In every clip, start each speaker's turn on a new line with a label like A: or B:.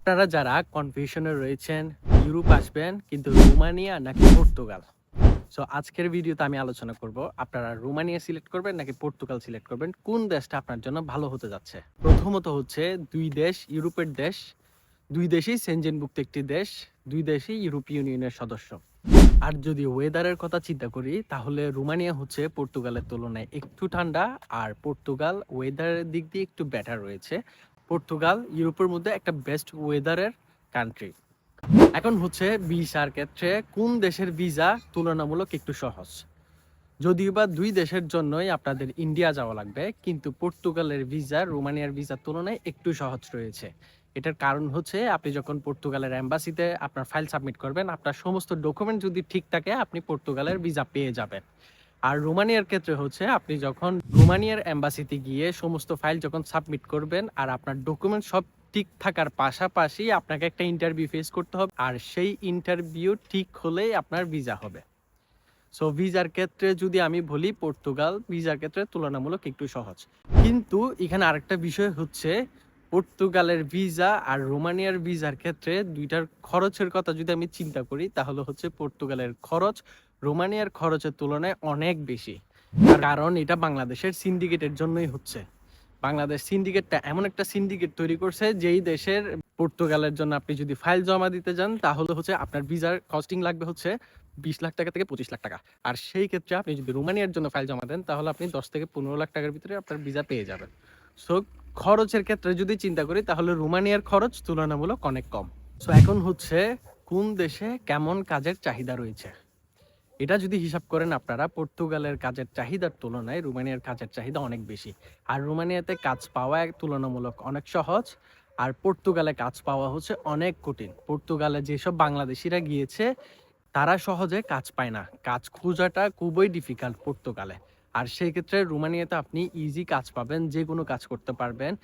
A: আপনারা যারা কনফিউশনে রয়েছেন ইউরোপ আসবেন কিন্তু রোমানিয়া নাকি পর্তুগাল। সো আজকের ভিডিওতে আমি আলোচনা করব আপনারা রোমানিয়া সিলেক্ট করবেন নাকি পর্তুগাল সিলেক্ট করবেন, কোন দেশটা আপনার জন্য ভালো হতে যাচ্ছে। প্রথমত হচ্ছে দুই দেশ ইউরোপের দেশ, দুই দেশই সেনজেনভুক্ত একটি দেশ, দুই দেশই ইউরোপীয় ইউনিয়নের সদস্য। আর যদি ওয়েদারের কথা চিন্তা করি তাহলে রোমানিয়া হচ্ছে পর্তুগালের তুলনায় একটু ঠান্ডা, আর পর্তুগাল ওয়েদারের দিক দিয়ে একটু বেটার রয়েছে। পর্তুগাল ইউরোপের মধ্যে একটা বেস্ট ওয়েদারের কান্ট্রি। এখন হচ্ছে ভিসার ক্ষেত্রে কোন দেশের ভিসা তুলনামূলক একটু সহজ। যদিও বা দুই দেশের জন্যই আপনাদের ইন্ডিয়া যাওয়া লাগবে, কিন্তু পর্তুগালের ভিসা রোমানিয়ার ভিসার তুলনায় একটু সহজ রয়েছে। এটার কারণ হচ্ছে আপনি যখন পর্তুগালের এম্বাসিতে আপনার ফাইল সাবমিট করবেন, আপনার সমস্ত ডকুমেন্ট যদি ঠিক থাকে আপনি পর্তুগালের ভিসা পেয়ে যাবেন। আর রোমানিয়ার ক্ষেত্রে হচ্ছে আপনি যখন রোমানিয়ার এম্বাসিতে গিয়ে সমস্ত ফাইল যখন সাবমিট করবেন আর আপনার ডকুমেন্ট সব ঠিক থাকার পাশাপাশি আপনাকে একটা ইন্টারভিউ ফেস করতে হবে, আর সেই ইন্টারভিউ ঠিক হলেই আপনার ভিসা হবে। সো ভিসার ক্ষেত্রে যদি আমি বলি পর্তুগাল ভিসার ক্ষেত্রে তুলনামূলক একটু সহজ। কিন্তু এখানে আরেকটা বিষয় হচ্ছে পর্তুগালের ভিসা আর রোমানিয়ার ভিসার ক্ষেত্রে দুইটার খরচের কথা যদি আমি চিন্তা করি তাহলে হচ্ছে পর্তুগালের খরচ রোমানিয়ার খরচের তুলনায় অনেক বেশি। কারণ এটা বাংলাদেশের সিন্ডিকেটের জন্যই হচ্ছে। বাংলাদেশ সিন্ডিকেটটা এমন একটা সিন্ডিকেট তৈরি করছে যেই দেশের পর্তুগালের জন্য আপনি যদি ফাইল জমা দিতে যান তাহলে হচ্ছে আপনার ভিসার কস্টিং লাগবে হচ্ছে 20 লাখ টাকা থেকে 25 লাখ টাকা। আর সেই ক্ষেত্রে আপনি যদি রোমানিয়ার জন্য ফাইল জমা দেন তাহলে আপনি 10 থেকে 15 লাখ টাকার ভিতরে আপনার ভিসা পেয়ে যাবেন। সো খরচের ক্ষেত্রে যদি চিন্তা করি তাহলে রোমানিয়ার খরচ তুলনামূলক অনেক কম। সো এখন হচ্ছে কোন দেশে কেমন কাজের চাহিদা রয়েছে এটা যদি হিসাব করেন আপনারা, পর্তুগালের কাজের চাহিদার তুলনায় রোমানিয়ার কাজের চাহিদা অনেক বেশি। আর রোমানিয়াতে কাজ পাওয়া তুলনামূলক অনেক সহজ, আর পর্তুগালে কাজ পাওয়া হচ্ছে অনেক কঠিন। পর্তুগালে যেসব বাংলাদেশিরা গিয়েছে তারা সহজে কাজ পায় না, কাজ খোঁজাটা খুবই ডিফিকাল্ট পর্তুগালে। আর সেই ক্ষেত্রে রোমানিয়াতে আপনি ইজি কাজ পাবেন, যে কোনো কাজ করতে পারবেন।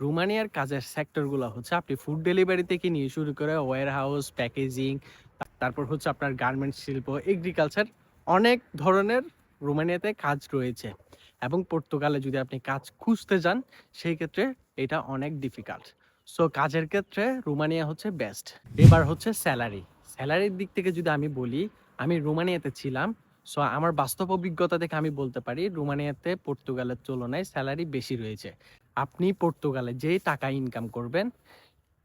A: রোমানিয়ার কাজের সেক্টরগুলো হচ্ছে আপনি ফুড ডেলিভারি থেকে নিয়ে শুরু করে ওয়্যার হাউস, প্যাকেজিং, তারপর হচ্ছে আপনার গার্মেন্টস শিল্প, এগ্রিকালচার, অনেক ধরনের রোমানিয়াতে কাজ রয়েছে। এবং পর্তুগালে যদি আপনি কাজ খুঁজতে যান সেই ক্ষেত্রে এটা অনেক ডিফিকাল্ট। সো কাজের ক্ষেত্রে রোমানিয়া হচ্ছে বেস্ট। এবার হচ্ছে স্যালারির দিক থেকে যদি আমি বলি, আমি রোমানিয়াতে ছিলাম। সো আমার বাস্তব অভিজ্ঞতা থেকে আমি বলতে পারি রোমানিয়াতে পর্তুগালের তুলনায় স্যালারি বেশি রয়েছে। আপনি পর্তুগালে যে টাকা ইনকাম করবেন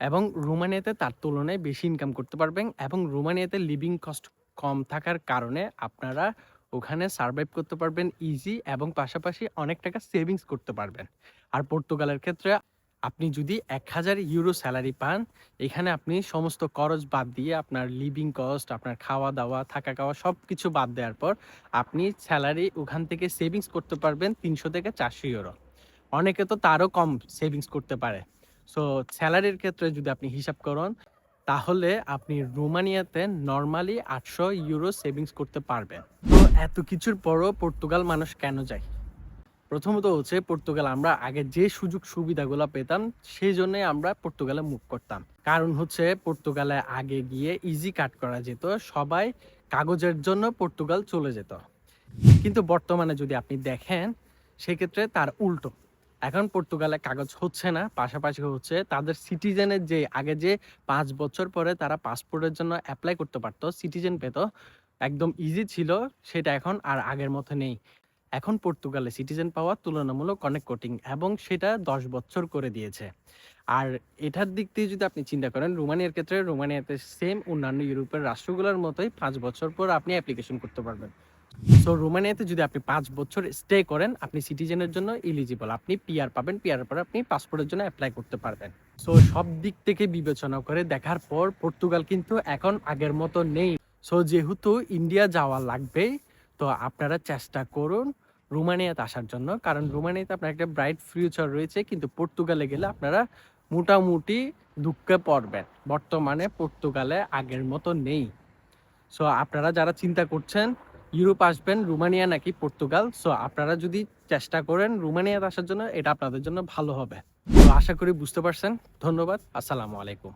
A: এবং রোমানিয়াতে তার তুলনায় বেশি ইনকাম করতে পারবেন, এবং রোমানিয়াতে লিভিং কস্ট কম থাকার কারণে আপনারা ওখানে সার্ভাইভ করতে পারবেন ইজি, এবং পাশাপাশি অনেক টাকা সেভিংস করতে পারবেন। আর পর্তুগালের ক্ষেত্রে আপনি যদি 1000 ইউরো স্যালারি পান, এখানে আপনি সমস্ত খরচ বাদ দিয়ে আপনার লিভিং কস্ট, আপনার খাওয়া দাওয়া, থাকা খাওয়া সব কিছু বাদ দেওয়ার পর আপনি স্যালারি ওখান থেকে সেভিংস করতে পারবেন 300 থেকে 400 ইউরো। অনেকে তো তারও কম সেভিংস করতে পারে। সো স্যালারির ক্ষেত্রে যদি আপনি হিসাব করেন তাহলে আপনি রোমানিয়াতে নর্মালি 800 ইউরো সেভিংস করতে পারবেন। তো এত কিছুর পরও পর্তুগাল মানুষ কেন যায়? প্রথমত হচ্ছে পর্তুগাল আমরা আগে যে সুযোগ সুবিধাগুলো পেতাম সেই জন্যই আমরা পর্তুগালে মুভ করতাম। কারণ হচ্ছে পর্তুগালে আগে গিয়ে ইজি কাট করা যেত, সবাই কাগজের জন্য পর্তুগাল চলে যেত। কিন্তু বর্তমানে যদি আপনি দেখেন সেক্ষেত্রে তার উল্টো। এখন পর্তুগালে কাগজ হচ্ছে না, পাশাপাশি হচ্ছে তাদের সিটিজেনের যে আগে যে 5 বছর পরে তারা পাসপোর্টের জন্য অ্যাপ্লাই করতে পারতো, সিটিজেন পেত, একদম ইজি ছিল, সেটা এখন আর আগের মতো নেই। এখন পর্তুগালে সিটিজেন পাওয়া তুলনামূলক অনেক কঠিন, এবং সেটা 10 বছর করে দিয়েছে। আর এটার দিক দিয়ে যদি আপনি চিন্তা করেন রোমানিয়ার ক্ষেত্রে, রোমানিয়াতে সেম অন্যান্য ইউরোপের রাষ্ট্রগুলোর মতোই 5 বছর পর আপনি অ্যাপ্লিকেশন করতে পারবেন। সো রোমানিয়াতে যদি আপনি 5 বছর স্টে করেন আপনি সিটিজেনের জন্য এলিজিবল, আপনি পিআর পাবেন, পিআর পরে আপনি পাসপোর্টের জন্য অ্যাপ্লাই করতে পারবেন। সো সব দিক থেকে বিবেচনা করে দেখার পর পর্তুগাল কিন্তু এখন আগের মতো নেই। সো যেহেতু ইন্ডিয়া যাওয়া লাগবে, তো আপনারা চেষ্টা করুন রোমানিয়াতে আসার জন্য, কারণ রোমানিয়াতে আপনার একটা ব্রাইট ফিউচার রয়েছে। কিন্তু পর্তুগালে গেলে আপনারা মোটামুটি দুঃখে পড়বেন, বর্তমানে পর্তুগালে আগের মতো নেই। সো আপনারা যারা চিন্তা করছেন ইউরোপ আসবেন, রোমানিয়া নাকি পর্তুগাল, সো আপনারা যদি চেষ্টা করেন রোমানিয়াতে আসার জন্য এটা আপনাদের জন্য ভালো হবে। তো আশা করি বুঝতে পারছেন। ধন্যবাদ। আসসালামু আলাইকুম।